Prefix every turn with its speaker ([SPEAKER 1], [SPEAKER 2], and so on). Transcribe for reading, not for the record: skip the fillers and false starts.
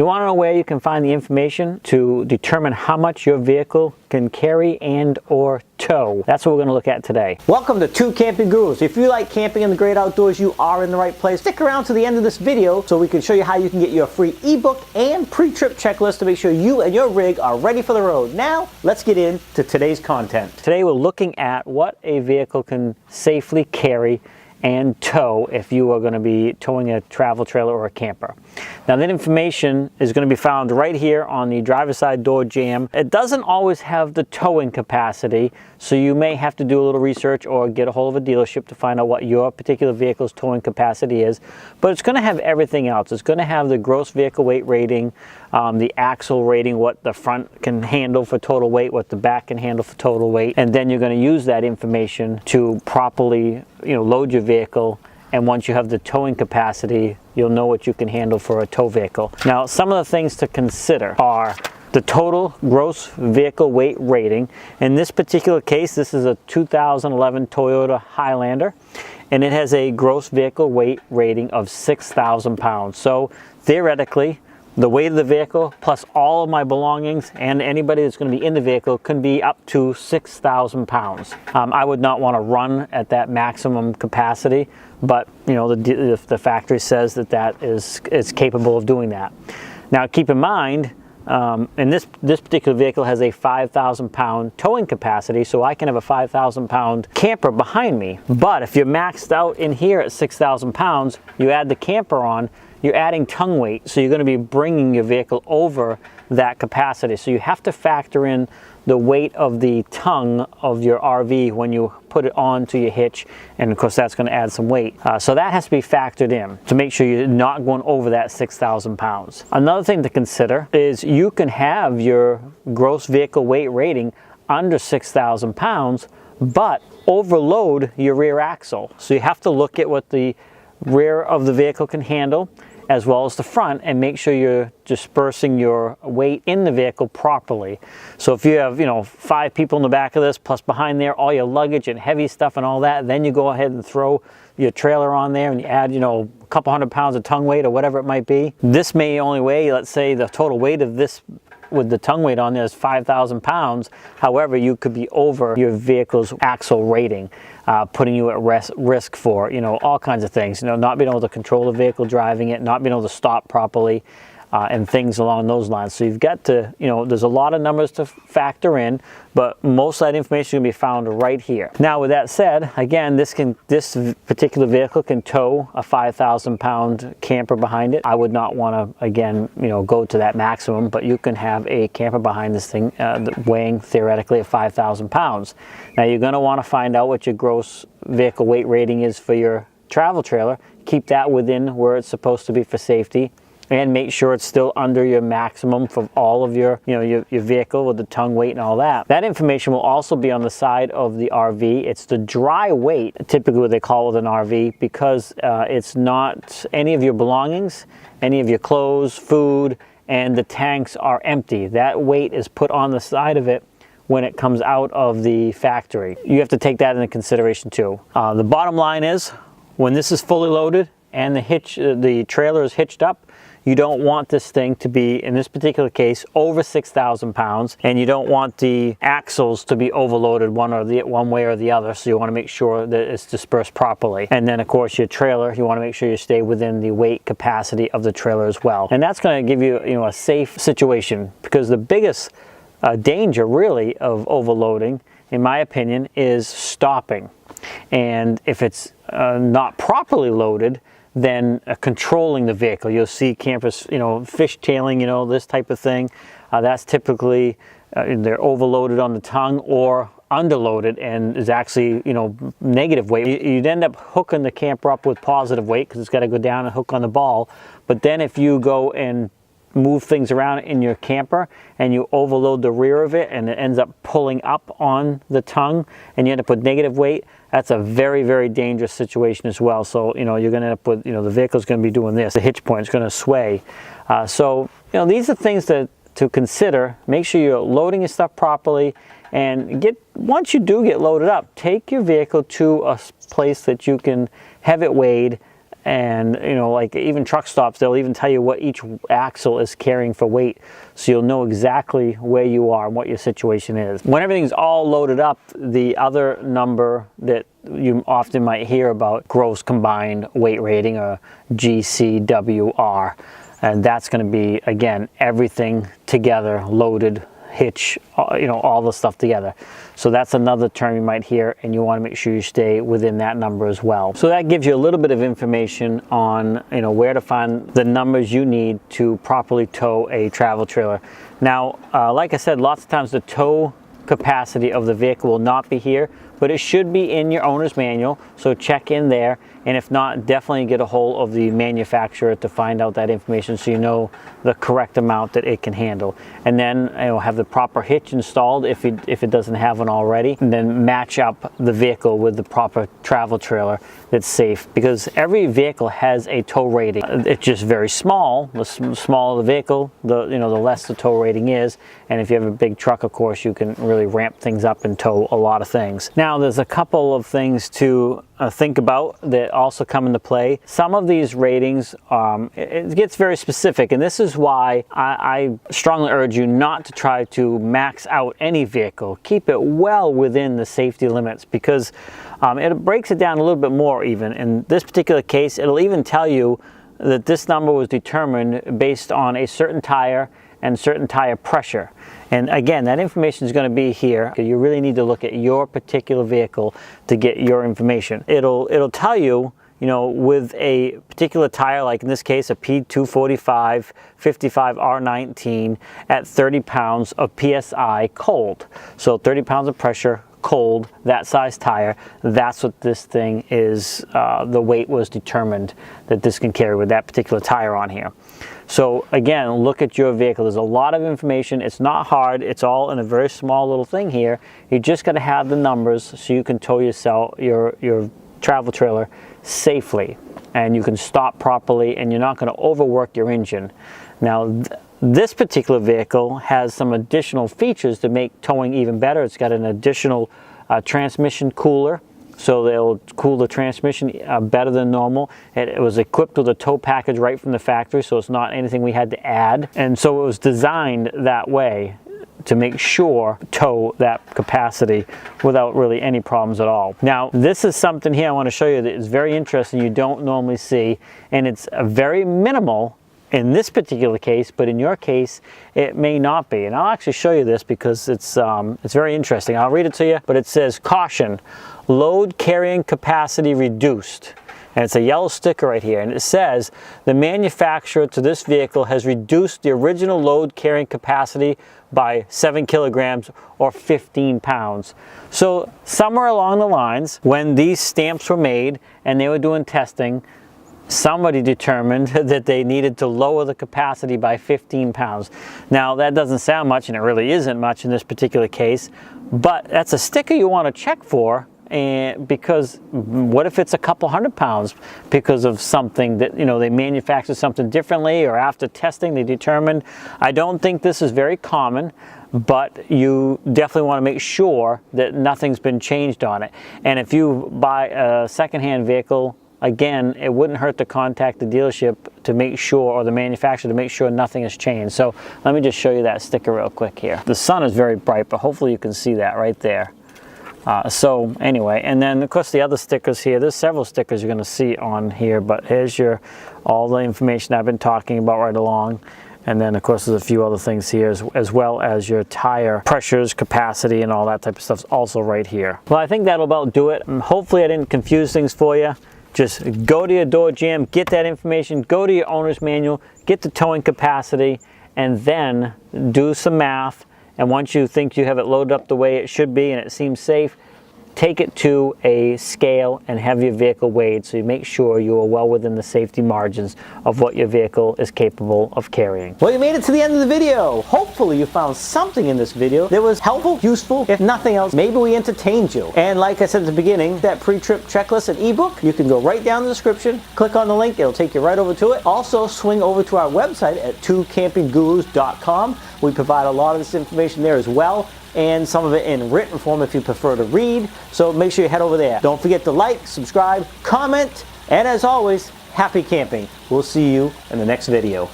[SPEAKER 1] You want to know where you can find the information to determine how much your vehicle can carry and or tow. That's what we're going to look at today. Welcome to Two Camping Gurus. If you like camping in the great outdoors, you are in the right place. Stick around to the end of this video so we can show you how you can get your free ebook and pre-trip checklist to make sure you and your rig are ready for the road. Now, let's get into today's content. Today we're looking at what a vehicle can safely carry and tow if you are going to be towing a travel trailer or a camper. Now that information is going to be found right here on the driver's side door jamb. It doesn't always have the towing capacity, so you may have to do a little research or get a hold of a dealership to find out what your particular vehicle's towing capacity is. But it's going to have everything else. It's going to have the gross vehicle weight rating, the axle rating, what the front can handle for total weight, what the back can handle for total weight, and then you're going to use that information to properly load your vehicle. And once you have the towing capacity, you'll know what you can handle for a tow vehicle. Now, some of the things to consider are the total gross vehicle weight rating. In this particular case, this is a 2011 Toyota Highlander, and it has a gross vehicle weight rating of 6,000 pounds. So theoretically, the weight of the vehicle plus all of my belongings and anybody that's going to be in the vehicle can be up to 6,000 pounds. I would not want to run at that maximum capacity, but the factory says that is capable of doing that. Now keep in mind, and this particular vehicle has a 5,000 pound towing capacity, so I can have a 5,000 pound camper behind me. But if you're maxed out in here at 6,000 pounds, you add the camper on, you're adding tongue weight, so you're going to be bringing your vehicle over that capacity. So you have to factor in the weight of the tongue of your RV when you put it onto your hitch, and of course that's going to add some weight. So that has to be factored in to make sure you're not going over that 6,000 pounds. Another thing to consider is you can have your gross vehicle weight rating under 6,000 pounds, but overload your rear axle. So you have to look at what the rear of the vehicle can handle, as well as the front, and make sure you're dispersing your weight in the vehicle properly. So if you have 5 people in the back of this, plus behind there all your luggage and heavy stuff and all that, then you go ahead and throw your trailer on there and you add a couple hundred pounds of tongue weight or whatever it might be. This may only weigh, let's say the total weight of this with the tongue weight on there is 5,000 pounds. However, you could be over your vehicle's axle rating, putting you at risk for all kinds of things. Not being able to control the vehicle driving it, not being able to stop properly, and things along those lines. So you've got to, there's a lot of numbers to factor in, but most of that information can be found right here. Now, with that said, again, this particular vehicle can tow a 5,000 pound camper behind it. I would not want to, again, go to that maximum, but you can have a camper behind this thing weighing theoretically at 5,000 pounds. Now, you're going to want to find out what your gross vehicle weight rating is for your travel trailer. Keep that within where it's supposed to be for safety, and make sure it's still under your maximum for all of your vehicle with the tongue weight and all that. That information will also be on the side of the RV. It's the dry weight, typically what they call it with an RV, because it's not any of your belongings, any of your clothes, food, and the tanks are empty. That weight is put on the side of it when it comes out of the factory. You have to take that into consideration too. The bottom line is, when this is fully loaded and the trailer is hitched up, you don't want this thing to be, in this particular case, over 6,000 pounds, and you don't want the axles to be overloaded one way or the other, so you want to make sure that it's dispersed properly. And then, of course, your trailer, you want to make sure you stay within the weight capacity of the trailer as well. And that's going to give you, a safe situation, because the biggest danger, really, of overloading, in my opinion, is stopping. And if it's not properly loaded, then controlling the vehicle. You'll see campers, fishtailing, this type of thing. That's typically, they're overloaded on the tongue or underloaded and is actually, negative weight. You'd end up hooking the camper up with positive weight because it's got to go down and hook on the ball. But then if you go and move things around in your camper and you overload the rear of it and it ends up pulling up on the tongue and you end up with negative weight, that's a very, very dangerous situation as well. So, you're going to end up with, the vehicle's going to be doing this. The hitch point is going to sway. So, these are things to consider. Make sure you're loading your stuff properly, and once you do get loaded up, take your vehicle to a place that you can have it weighed And like even truck stops, they'll even tell you what each axle is carrying for weight, so you'll know exactly where you are and what your situation is. When everything's all loaded up, the other number that you often might hear about, gross combined weight rating, or GCWR, and that's going to be, again, everything together, loaded, hitch, all the stuff together. So that's another term you might hear, and you want to make sure you stay within that number as well. So that gives you a little bit of information on where to find the numbers you need to properly tow a travel trailer. Now, like I said, lots of times the tow capacity of the vehicle will not be here, but it should be in your owner's manual, so check in there. And if not, definitely get a hold of the manufacturer to find out that information, so you know the correct amount that it can handle. And then have the proper hitch installed if it doesn't have one already, and then match up the vehicle with the proper travel trailer that's safe, because every vehicle has a tow rating. It's just very small. The smaller the vehicle, the less the tow rating is. And if you have a big truck, of course, you can really ramp things up and tow a lot of things. Now, there's a couple of things to think about that also come into play. Some of these ratings, it gets very specific, and this is why I strongly urge you not to try to max out any vehicle. Keep it well within the safety limits, because it breaks it down a little bit more even. In this particular case, it'll even tell you that this number was determined based on a certain tire and certain tire pressure. And again, that information is going to be here. You really need to look at your particular vehicle to get your information. It'll tell you, with a particular tire, like in this case, a P245 55 R19 at 30 pounds of PSI cold. So 30 pounds of pressure, cold, that size tire, that's what this thing is. The weight was determined that this can carry with that particular tire on here. So again, look at your vehicle. There's a lot of information. It's not hard. It's all in a very small little thing here. You just got to have the numbers so you can tow your travel trailer safely, and you can stop properly, and you're not going to overwork your engine. Now, this particular vehicle has some additional features to make towing even better. It's got an additional transmission cooler, so they'll cool the transmission better than normal. It was equipped with a tow package right from the factory, so it's not anything we had to add. And so it was designed that way to make sure tow that capacity without really any problems at all. Now, this is something here I want to show you that is very interesting, you don't normally see, and it's very minimal in this particular case, but in your case, it may not be. And I'll actually show you this because it's very interesting. I'll read it to you, but it says, caution, load carrying capacity reduced. And it's a yellow sticker right here, and it says, the manufacturer to this vehicle has reduced the original load carrying capacity by 7 kilograms or 15 pounds. So somewhere along the lines, when these stamps were made and they were doing testing, somebody determined that they needed to lower the capacity by 15 pounds. Now, that doesn't sound much, and it really isn't much in this particular case, but that's a sticker you want to check for. And because what if it's a couple hundred pounds because of something that they manufactured something differently, or after testing they determined? I don't think this is very common, but you definitely want to make sure that nothing's been changed on it. And if you buy a secondhand vehicle, again, it wouldn't hurt to contact the dealership to make sure, or the manufacturer to make sure nothing has changed. So let me just show you that sticker real quick here. The sun is very bright, but hopefully you can see that right there. So anyway, and then of course the other stickers here, there's several stickers you're going to see on here, but here's all the information I've been talking about right along. And then of course there's a few other things here, as well as your tire pressures, capacity, and all that type of stuff's also right here. Well, I think that'll about do it. Hopefully I didn't confuse things for you. Just go to your door jam, get that information, go to your owner's manual, get the towing capacity, and then do some math. And once you think you have it loaded up the way it should be and it seems safe, take it to a scale and have your vehicle weighed, so you make sure you are well within the safety margins of what your vehicle is capable of carrying. Well, you made it to the end of the video. Hopefully you found something in this video that was helpful, useful. If nothing else, maybe we entertained you. And like I said at the beginning, that pre-trip checklist and ebook, you can go right down in the description, click on the link, it'll take you right over to it. Also, swing over to our website at 2campinggurus.com. We provide a lot of this information there as well, and some of it in written form if you prefer to read. So make sure you head over there. Don't forget to like, subscribe, comment, and as always, happy camping. We'll see you in the next video.